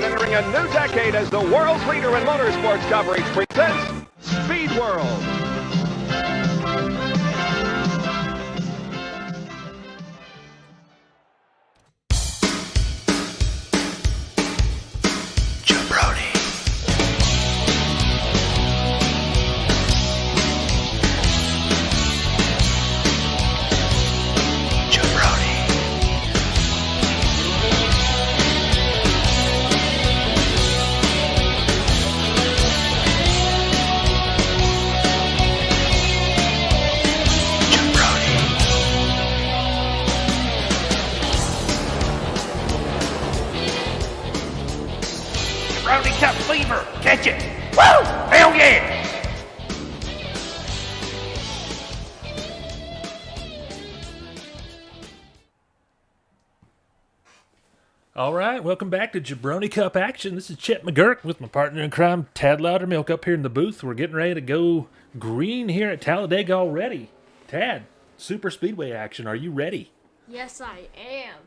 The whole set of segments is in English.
and entering a new decade as the world's leader in motorsports coverage presents Speed World. Jabroni. Jabroni. Jabroni Cup fever, catch it! Woo! Hell yeah! All right, welcome back to Jabroni Cup action. This is Chet McGurk with my partner in crime, Tad Lowdermilk, up here in the booth. We're getting ready to go green here at Talladega already. Tad, super speedway action. Are you ready? Yes, I am.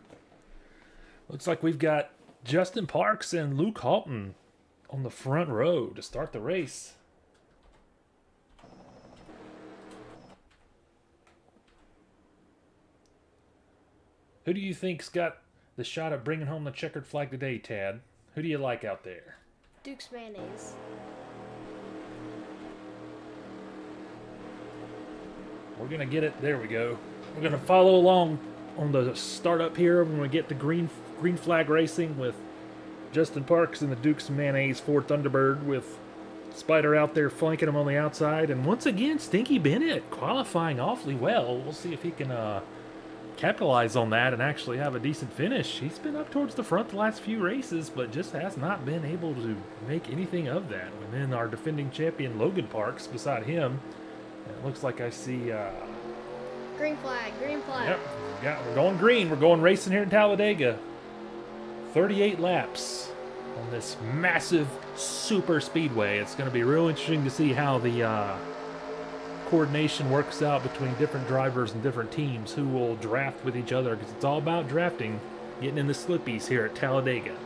Looks like we've got Justin Parks and Luke Halton on the front row to start the race. Who do you think's got the shot at bringing home the checkered flag today, Tad? Who do you like out there? Duke's mayonnaise. We're going to get it. There we go. We're going to follow along on the startup here when we get to green flag racing with Justin Parks and the Duke's Mayonnaise Ford Thunderbird with Spider out there flanking him on the outside. And once again, Stinky Bennett qualifying awfully well. We'll see if he can capitalize on that and actually have a decent finish. He's been up towards the front the last few races, but just has not been able to make anything of that. And then our defending champion, Logan Parks, beside him. And it looks like I see... Green flag, green flag. Yep, we're going green. We're going racing here in Talladega. 38 laps on this massive super speedway. It's going to be real interesting to see how the coordination works out between different drivers and different teams who will draft with each other, because it's all about drafting, getting in the slippies here at Talladega.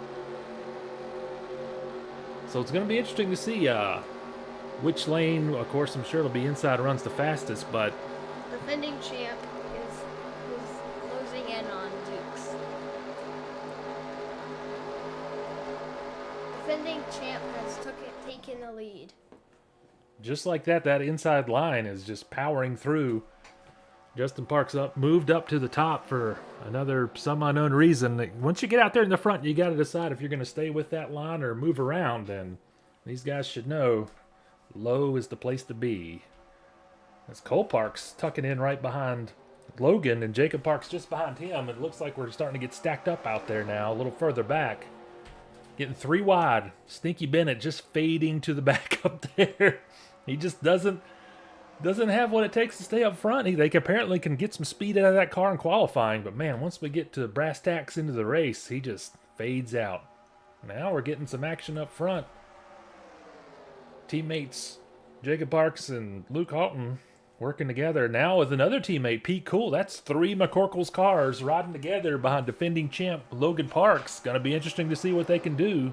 So it's going to be interesting to see which lane. Of course, I'm sure it'll be inside runs the fastest, but Defending champ is closing in on Dukes. Defending champ has taken the lead. just like that, that inside line is just powering through. Justin Parks moved up to the top for another some unknown reason. Once you get out there in the front, you got to decide if you're going to stay with that line or move around. And these guys should know low is the place to be. As Cole Parks tucking in right behind Logan and Jacob Parks just behind him. It looks like we're starting to get stacked up out there now, a little further back. Getting three wide. Stinky Bennett just fading to the back up there. He just doesn't have what it takes to stay up front. They apparently can get some speed out of that car in qualifying, but man, once we get to brass tacks into the race, he just fades out. Now we're getting some action up front. Teammates Jacob Parks and Luke Halton working together now with another teammate, Pete Cool. That's three McCorkle's cars riding together behind defending champ Logan Parks. Going to be interesting to see what they can do.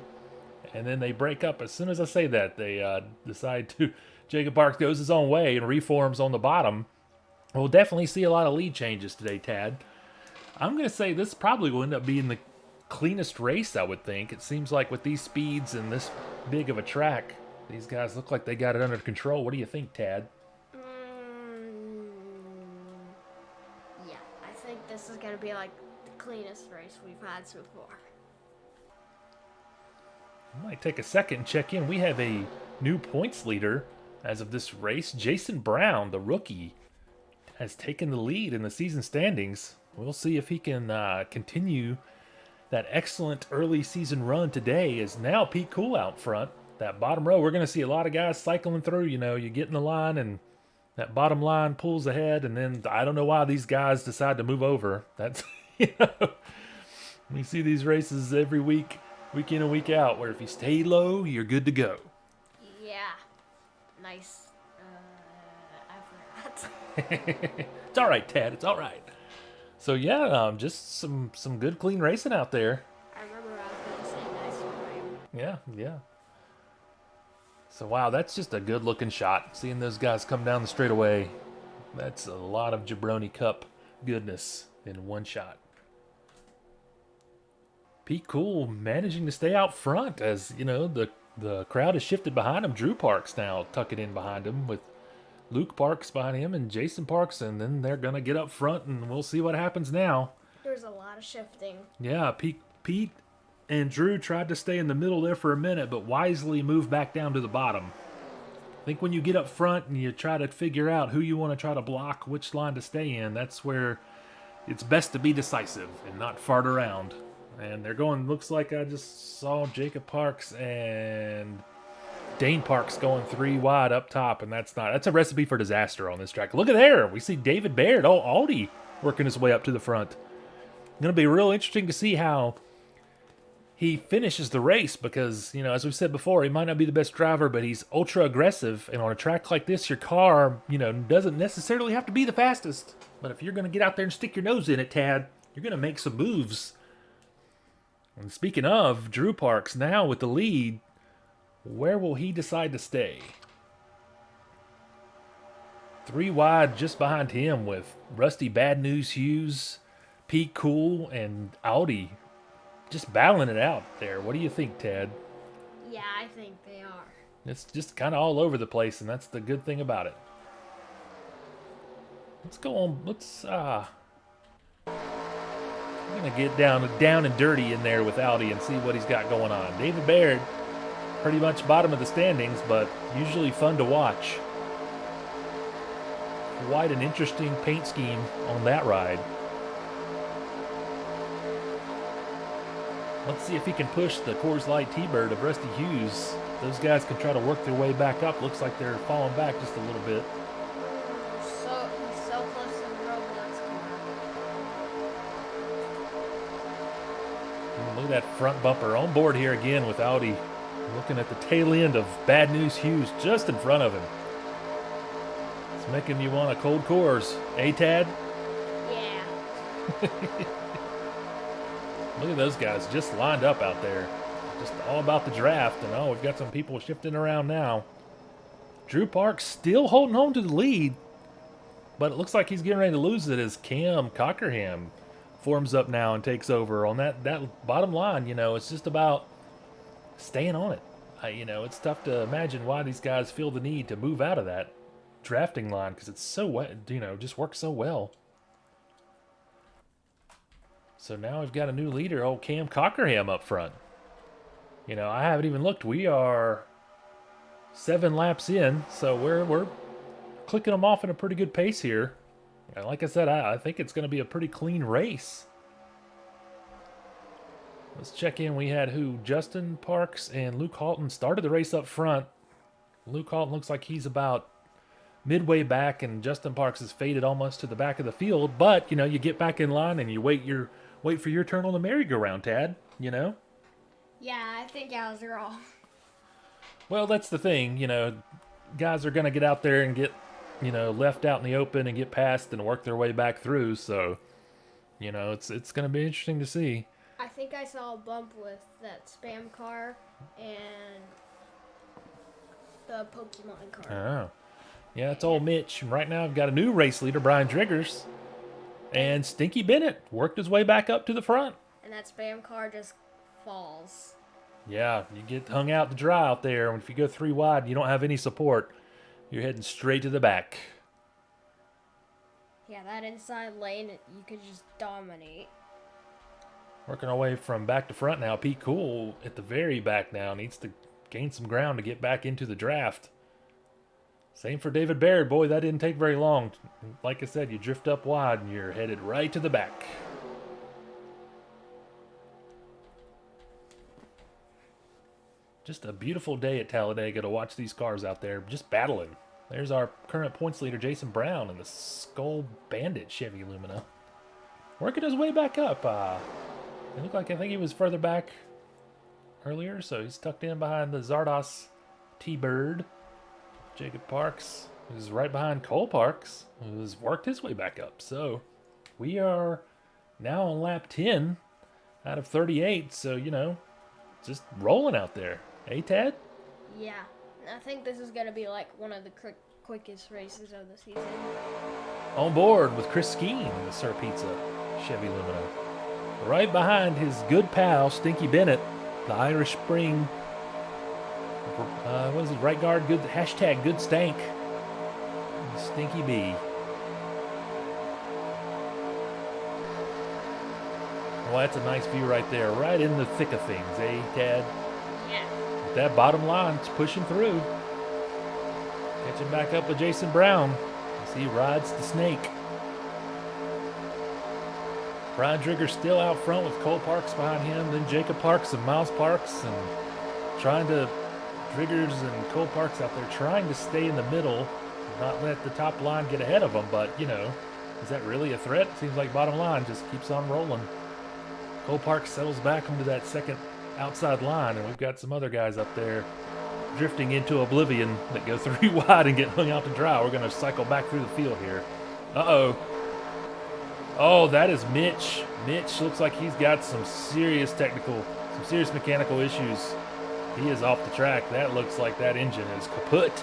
And then they break up. As soon as I say that, they decide to... Jacob Parks goes his own way and reforms on the bottom. We'll definitely see a lot of lead changes today, Tad. I'm going to say this probably will end up being the cleanest race, I would think. It seems like with these speeds and this big of a track, these guys look like they got it under control. What do you think, Tad? Yeah, I think this is going to be like the cleanest race we've had so far. I might take a second and check in. We have a new points leader as of this race. Jason Brown, the rookie, has taken the lead in the season standings. We'll see if he can continue that excellent early season run today. Is now Pete Cool out front. That bottom row, we're going to see a lot of guys cycling through. You know, you get in the line and that bottom line pulls ahead, and then I don't know why these guys decide to move over. That's, you know, we see these races every week, week in and week out, where if you stay low, you're good to go. Yeah. Nice. I forgot. It's all right, Tad. It's all right. So yeah, just some good clean racing out there. I remember I was going to say nice one. Yeah, yeah. So, wow, that's just a good-looking shot. Seeing those guys come down the straightaway, that's a lot of Jabroni Cup goodness in one shot. Pete Cool managing to stay out front as, you know, the crowd has shifted behind him. Drew Parks now tucking in behind him with Luke Parks behind him and Jason Parks, and then they're going to get up front, and we'll see what happens now. There's a lot of shifting. Yeah, Pete and Drew tried to stay in the middle there for a minute, but wisely moved back down to the bottom. I think when you get up front and you try to figure out who you want to try to block, which line to stay in, that's where it's best to be decisive and not fart around. And they're going, looks like I just saw Jacob Parks and Dane Parks going 3 wide up top, and that's a recipe for disaster on this track. Look at there. We see David Baird, Aldi, working his way up to the front. Going to be real interesting to see how he finishes the race because, you know, as we've said before, he might not be the best driver, but he's ultra aggressive. And on a track like this, your car, you know, doesn't necessarily have to be the fastest. But if you're going to get out there and stick your nose in it, Tad, you're going to make some moves. And speaking of, Drew Parks now with the lead, where will he decide to stay? 3 wide just behind him with Rusty Bad News Hughes, Pete Cool, and Audi just battling it out there. What do you think, Ted? Yeah, I think they are. It's just kind of all over the place, and that's the good thing about it. Let's go on. I'm going to get down and dirty in there with Audi and see what he's got going on. David Baird, pretty much bottom of the standings, but usually fun to watch. Quite an interesting paint scheme on that ride. Let's see if he can push the Coors Light T-Bird of Rusty Hughes. Those guys can try to work their way back up. Looks like they're falling back just a little bit. He's so close to the Roblox car. Look at that front bumper on board here again with Audi. Looking at the tail end of Bad News Hughes just in front of him. It's making you want a cold Coors. Eh, Tad? Yeah. Look at those guys just lined up out there. Just all about the draft. And we've got some people shifting around now. Drew Parks still holding on to the lead. But it looks like he's getting ready to lose it as Cam Cockerham forms up now and takes over on that bottom line. You know, it's just about staying on it. You know, it's tough to imagine why these guys feel the need to move out of that drafting line because it's so, you know, just works so well. So now we've got a new leader, old Cam Cockerham up front. You know, I haven't even looked. We are 7 laps in, so we're clicking them off at a pretty good pace here. And like I said, I think it's going to be a pretty clean race. Let's check in. We had Justin Parks and Luke Halton started the race up front. Luke Halton looks like he's about midway back, and Justin Parks is faded almost to the back of the field. But, you know, you get back in line and you wait for your turn on the merry-go-round, Tad, you know? Yeah, I think I was wrong. Well, that's the thing, you know, guys are going to get out there and get, you know, left out in the open and get past and work their way back through. So, you know, it's going to be interesting to see. I think I saw a bump with that spam car and the Pokemon car. Oh. Yeah, it's old Mitch. And right now I've got a new race leader, Brian Driggers. And Stinky Bennett worked his way back up to the front. And that spam car just falls. Yeah, you get hung out to dry out there. And if you go 3 wide and you don't have any support, you're heading straight to the back. Yeah, that inside lane, you could just dominate. Working our way from back to front now. Pete Cool at the very back now needs to gain some ground to get back into the draft. Same for David Baird. Boy, that didn't take very long. Like I said, you drift up wide and you're headed right to the back. Just a beautiful day at Talladega to watch these cars out there just battling. There's our current points leader, Jason Brown, in the Skull Bandit Chevy Lumina. Working his way back up. It looked like I think he was further back earlier, so he's tucked in behind the Zardos T-Bird. Jacob Parks is right behind Cole Parks, who's worked his way back up. So we are now on lap 10 out of 38. So, you know, just rolling out there. Hey, Tad? Yeah, I think this is going to be like one of the quickest races of the season. On board with Chris Skeen in the Sir Pizza Chevy Lumina. Right behind his good pal, Stinky Bennett, the Irish Spring. What is it? Right guard, good hashtag good stank. Stinky B. Well, that's a nice view right there, right in the thick of things, eh, Tad? Yeah. That bottom line's pushing through. Catching back up with Jason Brown as he rides the snake. Brian Drigger still out front with Cole Parks behind him, then Jacob Parks and Miles Parks, and Driggers and Cole Parks out there trying to stay in the middle, not let the top line get ahead of them, but, you know, is that really a threat? Seems like bottom line just keeps on rolling. Cole Parks settles back into that second outside line, and we've got some other guys up there drifting into oblivion that go 3 wide and get hung out to dry. We're going to cycle back through the field here. Uh-oh. Oh, that is Mitch. Mitch looks like he's got some serious mechanical issues. He is off the track. That looks like that engine is kaput.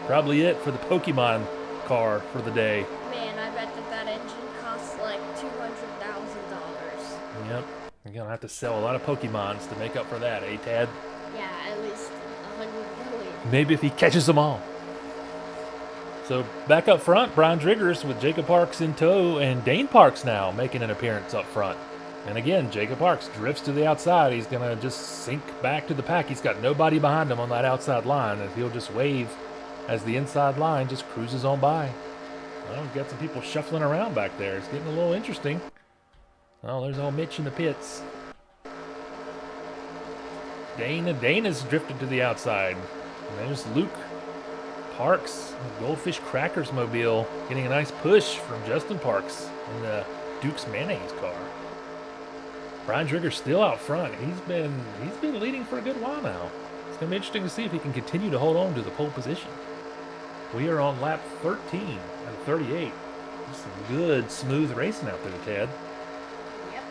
Probably it for the Pokemon car for the day. Man, I bet that engine costs like $200,000. Yep. You're going to have to sell a lot of Pokemons to make up for that, eh, Tad? Yeah, at least 100 million. Maybe if he catches them all. So back up front, Brian Driggers with Jacob Parks in tow, and Dane Parks now making an appearance up front. And again, Jacob Parks drifts to the outside. He's going to just sink back to the pack. He's got nobody behind him on that outside line, and he'll just wave as the inside line just cruises on by. Well, we've got some people shuffling around back there. It's getting a little interesting. Oh, there's old Mitch in the pits. Dane has drifted to the outside. And there's Luke Parks, Goldfish Crackers mobile, getting a nice push from Justin Parks in the Duke's Mayonnaise car. Brian Drigger's still out front. He's been leading for a good while now. It's going to be interesting to see if he can continue to hold on to the pole position. We are on lap 13 out of 38. Just some good, smooth racing out there, Tad. Yep.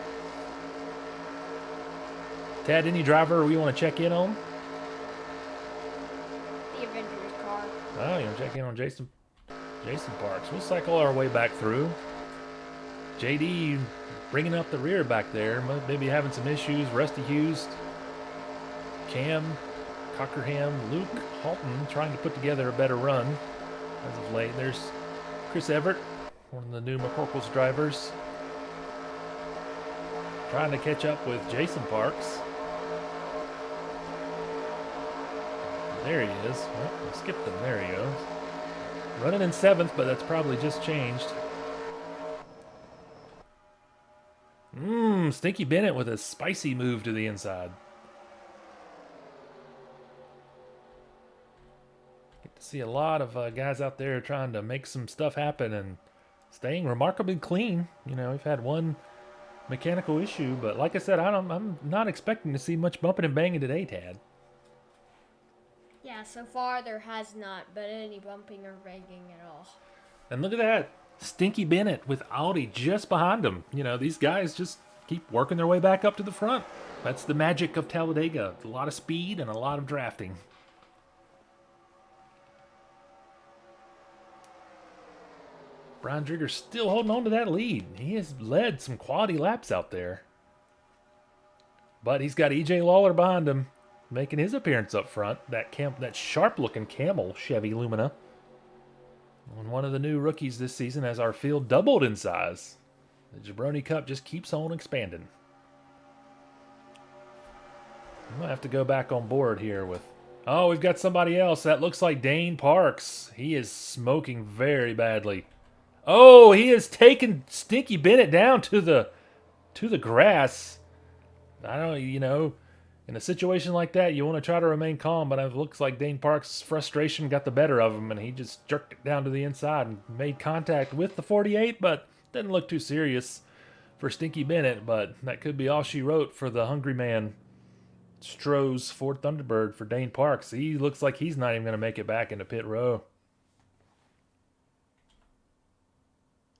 Tad, any driver we want to check in on? The Avengers car. Oh, you want to check in on Jason Parks. We'll cycle our way back through. JD bringing up the rear back there. Maybe having some issues. Rusty Hughes, Cam, Cockerham, Luke Halton trying to put together a better run as of late. There's Chris Everett, one of the new McCorkle's drivers, trying to catch up with Jason Parks. There he is. Well, I skipped him. There he goes. Running in 7th, but that's probably just changed. Stinky Bennett with a spicy move to the inside. Get to see a lot of guys out there trying to make some stuff happen and staying remarkably clean. You know, we've had one mechanical issue, but like I said, I'm not expecting to see much bumping and banging today, Tad. Yeah, so far there has not been any bumping or banging at all. And look at that. Stinky Bennett with Audi just behind him. You know, these guys just keep working their way back up to the front. That's the magic of Talladega. A lot of speed and a lot of drafting. Brian Drigger still holding on to that lead. He has led some quality laps out there. But he's got EJ Lawler behind him, making his appearance up front. That sharp-looking Camel Chevy Lumina. And one of the new rookies this season as our field doubled in size. The Jabroni Cup just keeps on expanding. I'm going to have to go back on board here with... Oh, we've got somebody else. That looks like Dane Parks. He is smoking very badly. Oh, he has taken Stinky Bennett down to the grass. I don't, you know, in a situation like that, you want to try to remain calm, but it looks like Dane Parks' frustration got the better of him, and he just jerked it down to the inside and made contact with the 48, but didn't look too serious for Stinky Bennett, but that could be all she wrote for the hungry man. Stroh's Ford Thunderbird for Dane Parks. He looks like he's not even going to make it back into pit row.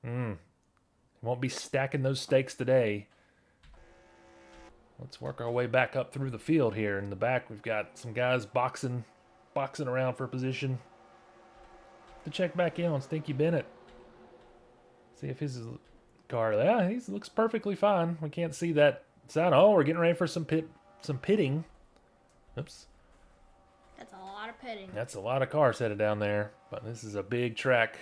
He won't be stacking those steaks today. Let's work our way back up through the field here. In the back, we've got some guys boxing around for position. To check back in on Stinky Bennett. See if his car, yeah, he looks perfectly fine. We can't see that sound. Oh, we're getting ready for some pitting. Oops. That's a lot of pitting. That's a lot of cars headed down there, but this is a big track.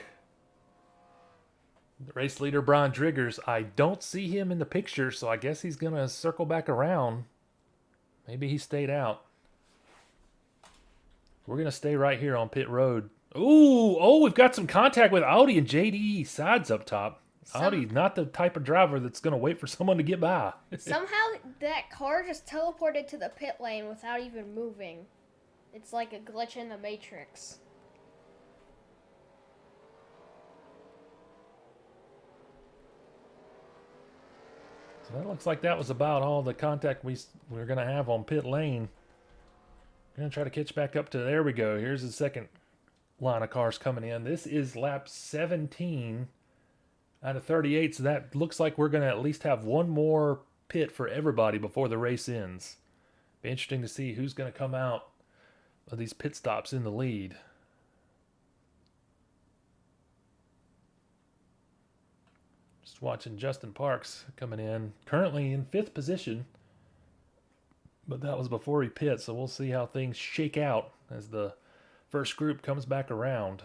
The race leader, Brian Driggers, I don't see him in the picture, so I guess he's going to circle back around. Maybe he stayed out. We're going to stay right here on pit road. Ooh, oh, we've got some contact with Audi and JD sides up top. Audi, not the type of driver that's going to wait for someone to get by. Somehow that car just teleported to the pit lane without even moving. It's like a glitch in the Matrix. So that looks like that was about all the contact we're going to have on pit lane. Going to try to catch back up to, there we go. Here's the second line of cars coming in. This is lap 17 out of 38, so that looks like we're going to at least have one more pit for everybody before the race ends. Be interesting to see who's going to come out of these pit stops in the lead. Just watching Justin Parks coming in, currently in 5th position, but that was before he pit, so we'll see how things shake out as the first group comes back around.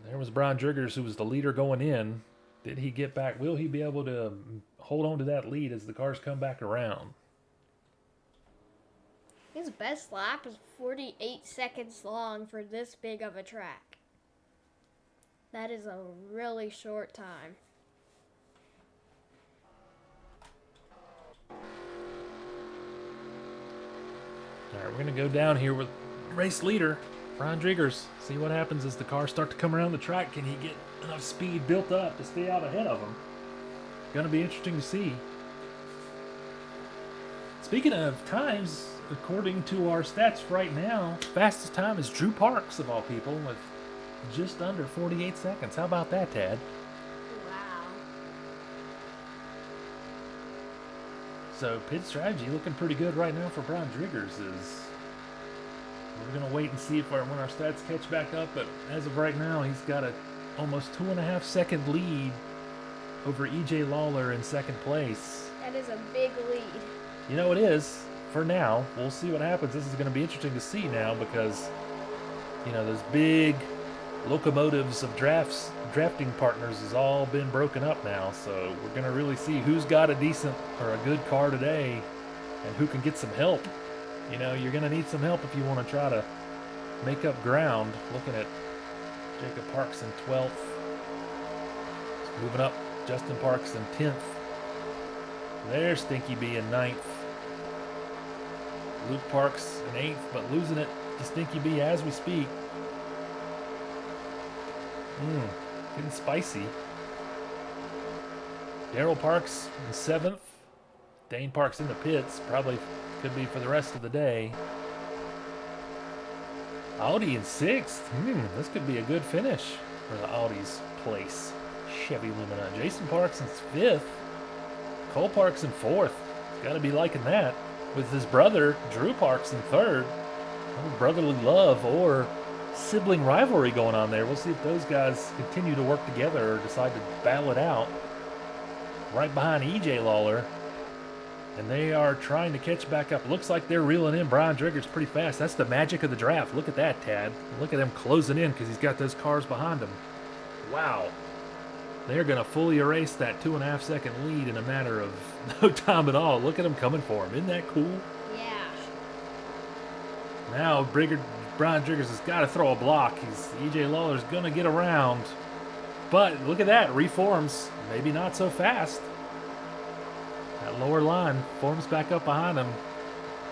There was Brian Driggers, who was the leader going in. Did he get back? Will he be able to hold on to that lead as the cars come back around? His best lap is 48 seconds long for this big of a track. That is a really short time. All right, we're going to go down here with race leader, Brian Driggers. See what happens as the cars start to come around the track. Can he get enough speed built up to stay out ahead of them? Going to be interesting to see. Speaking of times, according to our stats right now, fastest time is Drew Parks, of all people, with just under 48 seconds. How about that, Tad? Wow. So pit strategy looking pretty good right now for Brian Driggers. We're going to wait and see if when our stats catch back up, but as of right now, he's got a almost 2.5 second lead over EJ Lawler in second place. That is a big lead. You know it is, for now. We'll see what happens. This is going to be interesting to see now because, you know, those big locomotives of drafting partners has all been broken up now. So we're going to really see who's got a decent or a good car today and who can get some help. You know, you're going to need some help if you want to try to make up ground. Looking at Jacob Parks in 12th. Moving up, Justin Parks in 10th. There's Stinky B in 9th. Luke Parks in 8th, but losing it to Stinky B as we speak. Getting spicy. Daryl Parks in 7th. Dane Parks in the pits. Probably could be for the rest of the day. Audi in 6th. This could be a good finish for the Audi's place. Chevy Lumina. Jason Parks in 5th. Cole Parks in 4th. Got to be liking that. With his brother, Drew Parks in 3rd. Brotherly love or sibling rivalry going on there. We'll see if those guys continue to work together or decide to battle it out. Right behind EJ Lawler. And they are trying to catch back up. Looks like they're reeling in Brian Driggers pretty fast. That's the magic of the draft. Look at that, Tad. Look at him closing in because he's got those cars behind him. Wow. They're going to fully erase that 2.5 second lead in a matter of no time at all. Look at him coming for him. Isn't that cool? Yeah. Now Brian Driggers has got to throw a block. EJ Lawler's going to get around. But look at that. Reforms. Maybe not so fast. That lower line forms back up behind him.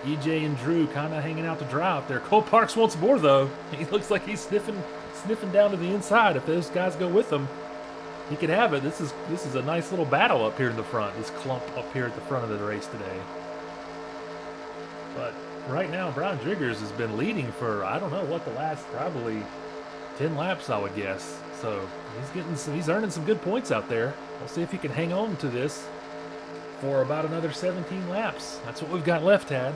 EJ and Drew kind of hanging out to dry out there. Cole Parks wants more, though. He looks like he's sniffing down to the inside. If those guys go with him, he could have it. This is a nice little battle up here in the front. This clump up here at the front of the race today. But right now, Brian Driggers has been leading for, I don't know what, the last probably 10 laps, I would guess. So he's earning some good points out there. We'll see if he can hang on to this for about another 17 laps. That's what we've got left, Tad.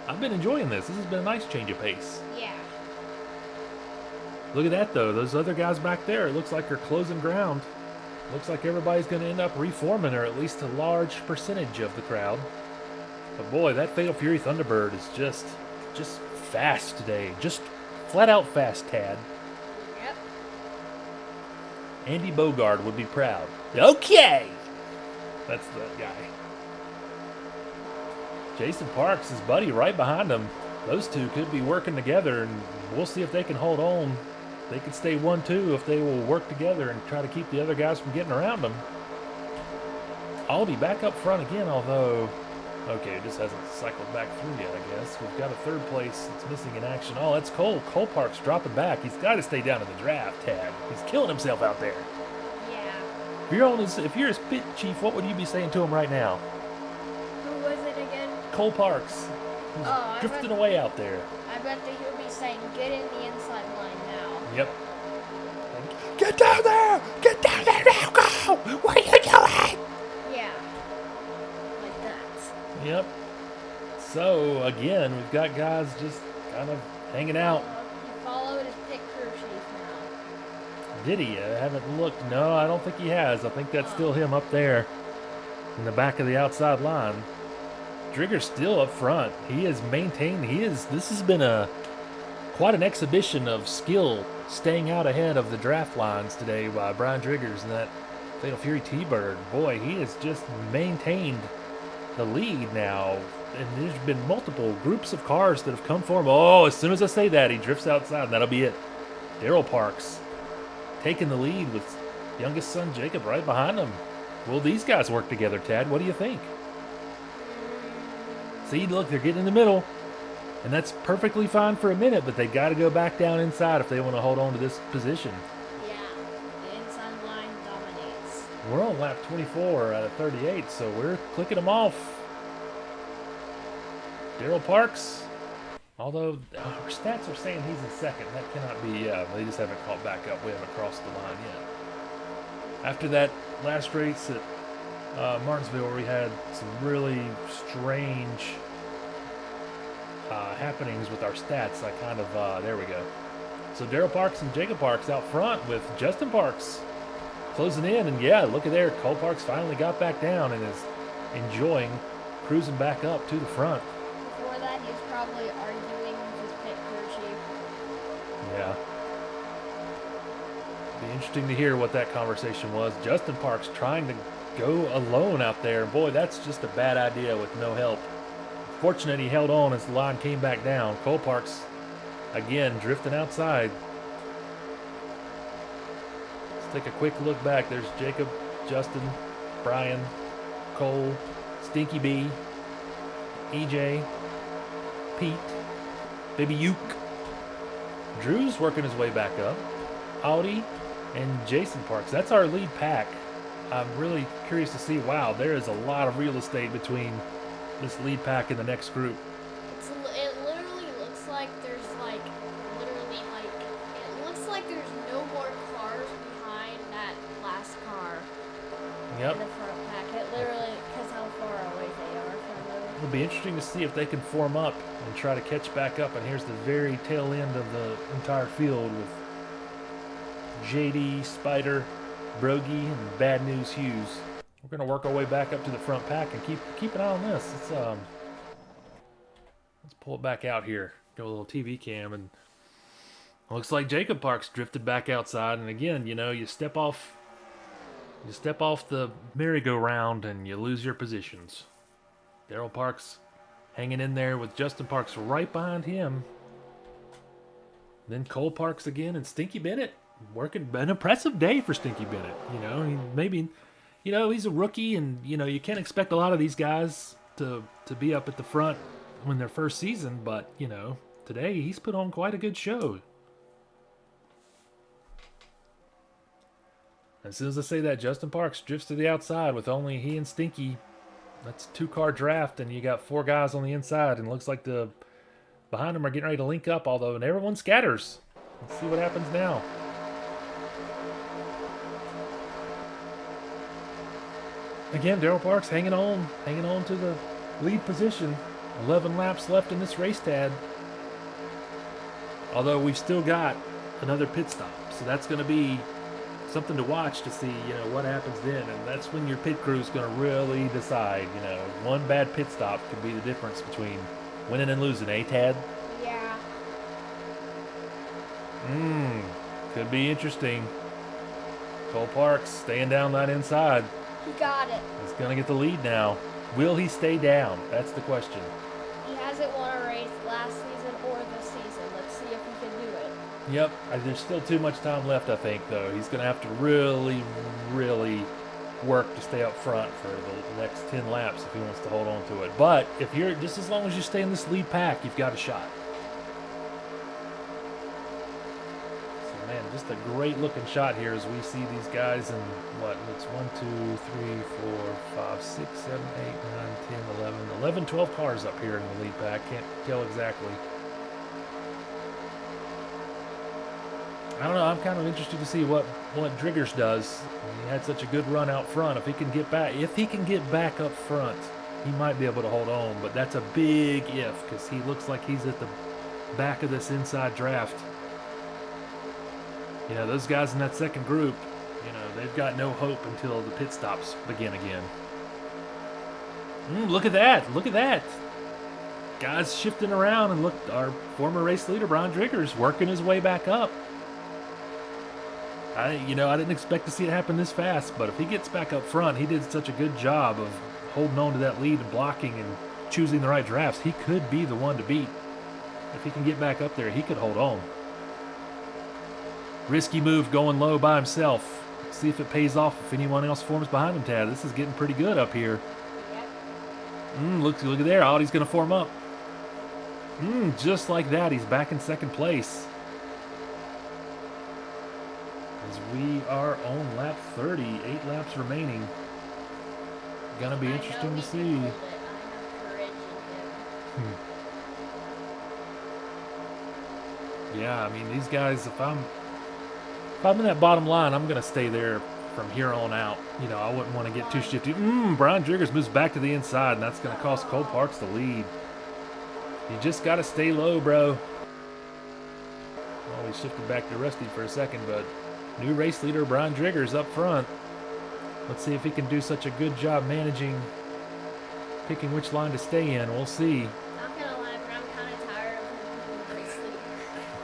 I've been enjoying this. This has been a nice change of pace. Yeah. Look at that, though. Those other guys back there, it looks like they're closing ground. Looks like everybody's going to end up reforming, or at least a large percentage of the crowd. But boy, that Fatal Fury Thunderbird is just fast today. Just flat out fast, Tad. Yep. Andy Bogard would be proud. Okay! That's the guy. Jason Parks, his buddy, right behind him. Those two could be working together, and we'll see if they can hold on. They could stay 1-2 if they will work together and try to keep the other guys from getting around them. I'll be back up front again, although... Okay, it just hasn't cycled back through yet, I guess. We've got a third place that's missing in action. Oh, that's Cole. Cole Park's dropping back. He's got to stay down in the draft, Tad. He's killing himself out there. Yeah. If you're his pit chief, what would you be saying to him right now? Who was it again? Cole Parks. He's drifting away out there. I bet that he'll be saying, get in the inside line now. Yep. Get down there! Get down there now! Go! What are you doing? Yeah. Like that. Yep. So, again, we've got guys just kind of hanging out. He followed his pit crew chief now. Did he? I haven't looked. No, I don't think he has. I think that's still him up there in the back of the outside line. Drigger's still up front. He has maintained. This has been quite an exhibition of skill staying out ahead of the draft lines today by Brian Driggers and that Fatal Fury T-Bird. Boy, he has just maintained the lead now. And there's been multiple groups of cars that have come for him. Oh, as soon as I say that, he drifts outside, and that'll be it. Daryl Parks taking the lead with youngest son Jacob right behind him. Will these guys work together, Tad? What do you think? See, look, they're getting in the middle. And that's perfectly fine for a minute, but they got to go back down inside if they want to hold on to this position. Yeah, the inside line dominates. We're on lap 24 out of 38, so we're clicking them off. Daryl Parks, although our stats are saying he's in second. That cannot be, they just haven't caught back up. We haven't crossed the line yet. After that last race at Martinsville, where we had some really strange happenings with our stats, I kind of, there we go. So Daryl Parks and Jacob Parks out front with Justin Parks closing in, and yeah, look at there, Cole Parks finally got back down and is enjoying cruising back up to the front. Before that, he was probably arguing with his pit crew chief. Yeah. Be interesting to hear what that conversation was. Justin Parks trying to go alone out there. Boy, that's just a bad idea with no help. Fortunate he held on as the line came back down. Cole Parks, again, drifting outside. Let's take a quick look back. There's Jacob, Justin, Brian, Cole, Stinky B, EJ, Pete, Baby Uke. Drew's working his way back up. Audi and Jason Parks. That's our lead pack. I'm really curious to see, wow, there is a lot of real estate between this lead pack and the next group. It literally looks like there's it looks like there's no more cars behind that last car. Yep. In the front pack. It literally, because how far away they are from them. It'll be interesting to see if they can form up and try to catch back up. And here's the very tail end of the entire field with JD, Spider, Brogy, and Bad News Hughes. We're going to work our way back up to the front pack and keep an eye on this. Let's pull it back out here. Go a little TV cam, and looks like Jacob Parks drifted back outside. And again, you know, you step off the merry-go-round and you lose your positions. Daryl Parks hanging in there with Justin Parks right behind him. Then Cole Parks again and Stinky Bennett working. An impressive day for Stinky Bennett. You know, he's a rookie, and you know you can't expect a lot of these guys to be up at the front when their first season. But you know, today he's put on quite a good show. As soon as I say that, Justin Parks drifts to the outside with only he and Stinky. That's a 2-car draft, and you got 4 guys on the inside, and it looks like the behind them are getting ready to link up, although everyone scatters. Let's see what happens now. Again, Darrell Parks hanging on to the lead position. 11 laps left in this race, Tad. Although we've still got another pit stop, so that's going to be something to watch to see, what happens then, and that's when your pit crew is going to really decide. One bad pit stop could be the difference between winning and losing, eh, Tad? Yeah. Could be interesting. Cole Parks staying down that inside. He got it. He's going to get the lead now. Will he stay down? That's the question. He hasn't won a race last season or this season. Let's see if he can do it. Yep, there's still too much time left, I think, though. He's going to have to really, really work to stay up front for the next 10 laps if he wants to hold on to it. But if you're just as long as you stay in this lead pack, you've got a shot. So, man, just a great looking shot here as we see these guys in what? It's 1, 2, 3, 4, 5, 6, 7, 8, 9, 10, 11, 11, 12 cars up here in the lead pack. Can't tell exactly. I don't know. I'm kind of interested to see what Driggers does. He had such a good run out front. If he can get back up front, he might be able to hold on. But that's a big if, because he looks like he's at the back of this inside draft. Those guys in that second group, they've got no hope until the pit stops begin again. Look at that! Look at that! Guys shifting around, and look, our former race leader Brian Driggers working his way back up. I didn't expect to see it happen this fast, but if he gets back up front, he did such a good job of holding on to that lead and blocking and choosing the right drafts. He could be the one to beat. If he can get back up there, he could hold on. Risky move going low by himself. See if it pays off if anyone else forms behind him, Tad. This is getting pretty good up here. Look at there. Audie's going to form up. Just like that, he's back in second place. As we are on lap 30, 8 laps remaining. Gonna be interesting to see. Yeah, I mean, these guys, if I'm in that bottom line, I'm gonna stay there from here on out. I wouldn't want to get too shifty. Brian Driggers moves back to the inside, and that's gonna cost Cole Parks the lead. You just gotta stay low, bro. Oh, he shifted back to Rusty for a second, but new race leader Brian Driggers up front. Let's see if he can do such a good job picking which line to stay in. We'll see. Not gonna lie, but I'm kind of tired of race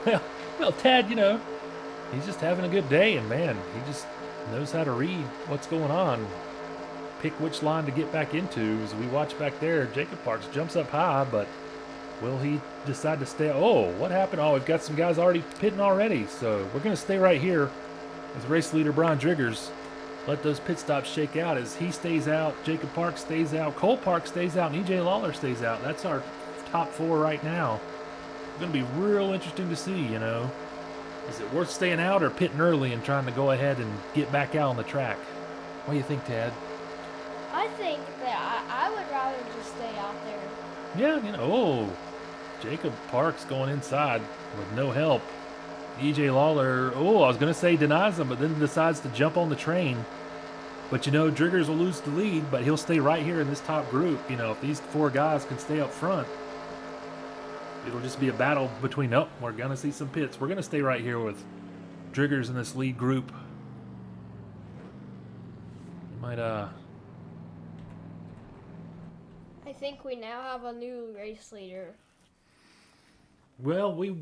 leader. Well, Tad, he's just having a good day, and man, he just knows how to read what's going on. Pick which line to get back into. As we watch back there, Jacob Parks jumps up high, but will he decide to stay? Oh, what happened? Oh, we've got some guys already pitting already, so we're going to stay right here as race leader Brian Driggers. Let those pit stops shake out as he stays out, Jacob Parks stays out, Cole Parks stays out, and EJ Lawler stays out. That's our top 4 right now. It's going to be real interesting to see, Is it worth staying out or pitting early and trying to go ahead and get back out on the track? What do you think, Tad? I think that I would rather just stay out there. Yeah, Jacob Parks going inside with no help. EJ Lawler, I was going to say denies him, but then decides to jump on the train. But Driggers will lose the lead, but he'll stay right here in this top group. If these 4 guys can stay up front, it'll just be a battle between, we're going to see some pits. We're going to stay right here with Driggers in this lead group. Might, I think we now have a new race leader. Well, we're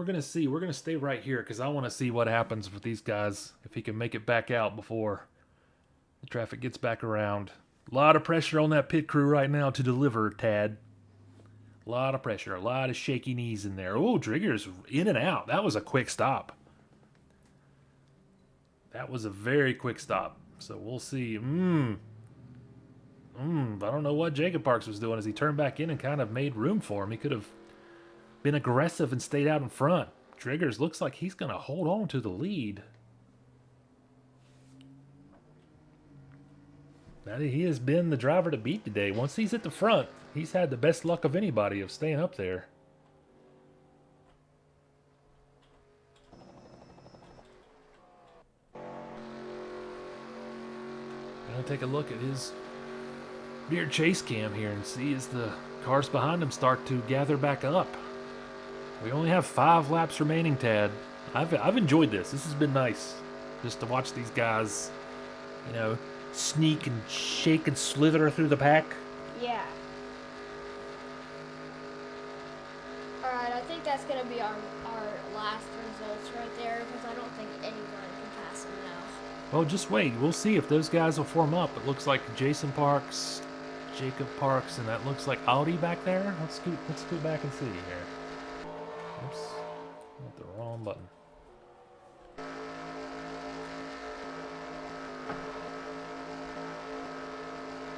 going to see. We're going to stay right here because I want to see what happens with these guys if he can make it back out before the traffic gets back around. A lot of pressure on that pit crew right now to deliver, Tad. A lot of pressure, a lot of shaky knees in there. Oh, Driggers in and out. That was a quick stop. That was a very quick stop. So we'll see. I don't know what Jacob Parks was doing as he turned back in and kind of made room for him. He could have been aggressive and stayed out in front. Driggers looks like he's going to hold on to the lead. He has been the driver to beat today. Once he's at the front, he's had the best luck of anybody of staying up there. take a look at his rear chase cam here and see as the cars behind him start to gather back up. We only have 5 laps remaining, Tad. I've enjoyed this. This has been nice, just to watch these guys, you know, sneak and shake and slither through the pack. Yeah. Alright, I think that's going to be our last results right there, because I don't think anyone can pass them now. Well, just wait. We'll see if those guys will form up. It looks like Jason Parks, Jacob Parks, and that looks like Audi back there. Let's go back and see here. Oops, hit the wrong button.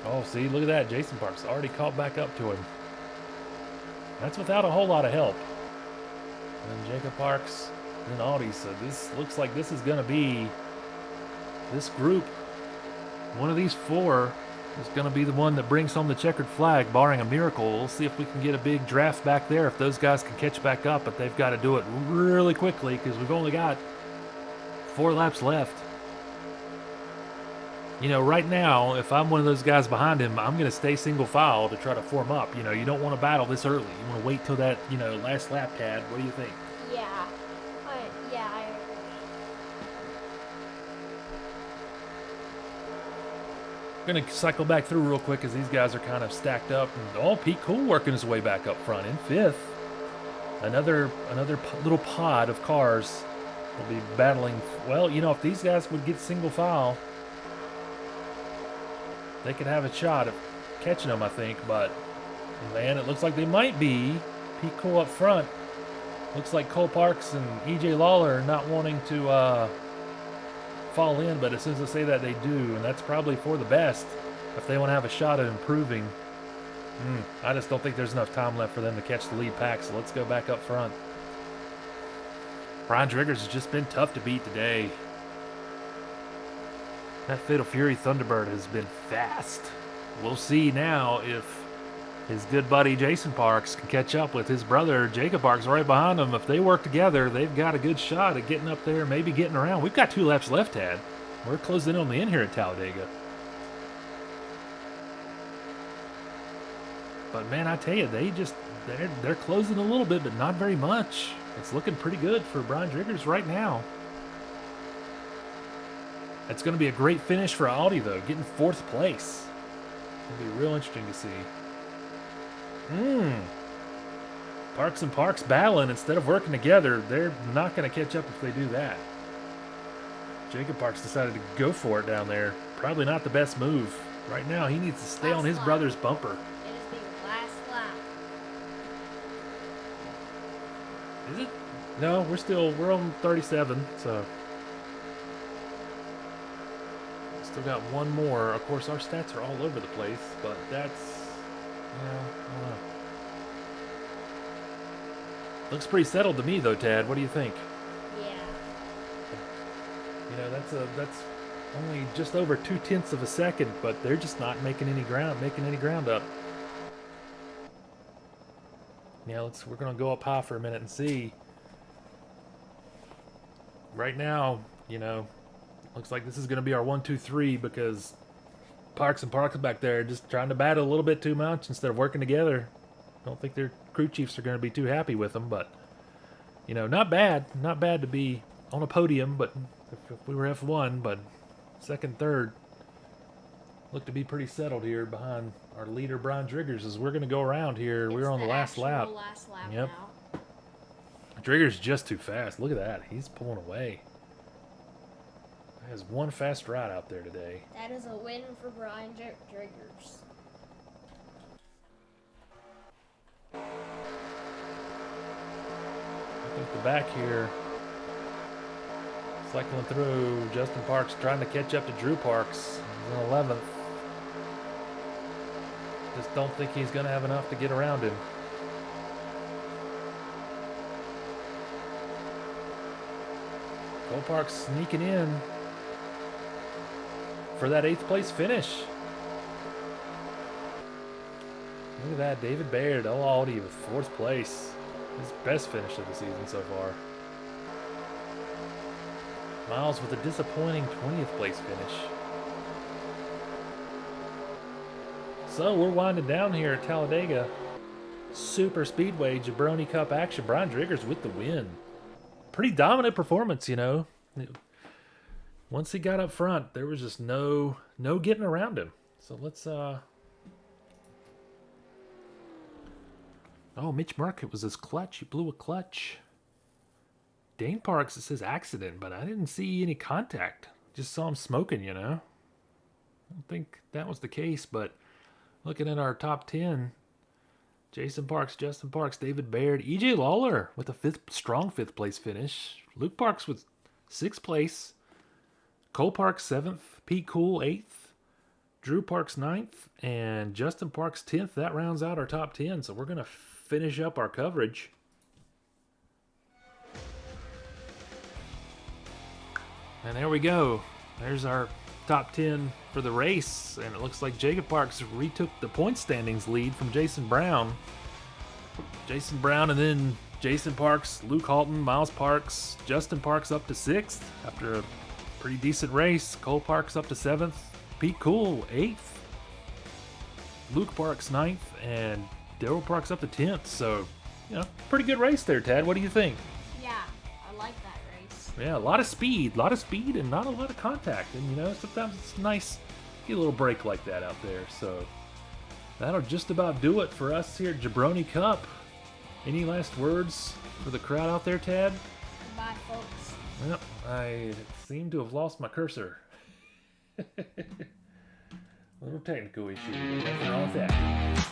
Oh, see, look at that. Jason Parks already caught back up to him. That's without a whole lot of help. And then Jacob Parks, then Audi. So this looks like this is going to be this group. One of these 4 is going to be the one that brings home the checkered flag, barring a miracle. We'll see if we can get a big draft back there, if those guys can catch back up. But they've got to do it really quickly because we've only got 4 laps left. You know, right now, if I'm one of those guys behind him, I'm going to stay single file to try to form up. You know, you don't want to battle this early. You want to wait till that, you know, last lap, Tad. What do you think? Yeah. I agree. I'm going to cycle back through real quick as these guys are kind of stacked up. And, Pete Cool working his way back up front in 5th. Another little pod of cars will be battling. Well, you know, if these guys would get single file, they could have a shot at catching them, I think. But, man, it looks like they might be. Pete Cole up front. Looks like Cole Parks and E.J. Lawler are not wanting to fall in. But as soon as I say that, they do. And that's probably for the best if they want to have a shot at improving. I just don't think there's enough time left for them to catch the lead pack. So let's go back up front. Brian Driggers has just been tough to beat today. That Fatal Fury Thunderbird has been fast. We'll see now if his good buddy Jason Parks can catch up with his brother Jacob Parks right behind him. If they work together, they've got a good shot at getting up there, maybe getting around. We've got 2 laps left, Tad. We're closing in on the end here at Talladega. But man, I tell you, they're closing a little bit, but not very much. It's looking pretty good for Brian Driggers right now. It's going to be a great finish for Audi, though, getting 4th place. It'll be real interesting to see. Parks and Parks battling instead of working together. They're not going to catch up if they do that. Jacob Parks decided to go for it down there. Probably not the best move. Right now, he needs to stay on his brother's bumper. It is the last lap. Is it? No, we're on 37, so... Still got one more. Of course, our stats are all over the place, but that's, I don't know. Looks pretty settled to me, though, Tad. What do you think? Yeah. You know, that's only just over 0.2 of a second, but they're just not making any ground up. Yeah, we're gonna go up high for a minute and see. Right now, you know. Looks like this is going to be our 1, 2, 3 because Parks and Parks back there just trying to battle a little bit too much instead of working together. Don't think their crew chiefs are going to be too happy with them, but, you know, not bad. Not bad to be on a podium, but if we were F1, but 2nd, 3rd look to be pretty settled here behind our leader, Brian Driggers, as we're going to go around here. We're on the last lap. Yep. Now. Driggers just too fast. Look at that. He's pulling away. Has one fast ride out there today. That is a win for Brian Driggers. I think the back here, cycling through, Justin Parks trying to catch up to Drew Parks. He's in 11th. Just don't think he's going to have enough to get around him. Cole Parks sneaking in for that 8th place finish. Look at that, David Baird, Audi with 4th place. His best finish of the season so far. Miles with a disappointing 20th place finish. So we're winding down here at Talladega Super Speedway Jabroni Cup action. Brian Driggers with the win. Pretty dominant performance, you know. Once he got up front, there was just no getting around him. So let's oh, Mitch Merck, it was his clutch. He blew a clutch. Dane Parks, it says accident, but I didn't see any contact. Just saw him smoking, you know. I don't think that was the case, but looking at our top 10, Jason Parks, Justin Parks, David Baird, EJ Lawler with a strong fifth place finish. Luke Parks with 6th place. Cole Parks 7th. Pete Cool 8th. Drew Parks 9th. And Justin Parks 10th. That rounds out our top 10. So we're going to finish up our coverage. And there we go. There's our top 10 for the race. And it looks like Jacob Parks retook the point standings lead from Jason Brown. Jason Brown and then Jason Parks, Luke Halton, Miles Parks, Justin Parks up to 6th after a pretty decent race. Cole Parks up to 7th. Pete Cool 8th. Luke Parks 9th. And Daryl Parks up to 10th. So, you know, pretty good race there, Tad. What do you think? Yeah, I like that race. Yeah, a lot of speed and not a lot of contact. And, you know, sometimes it's nice to get a little break like that out there. So that'll just about do it for us here at Jabroni Cup. Any last words for the crowd out there, Tad? Goodbye, folks. Well, I seem to have lost my cursor. Little technical issue. Nothing wrong with that.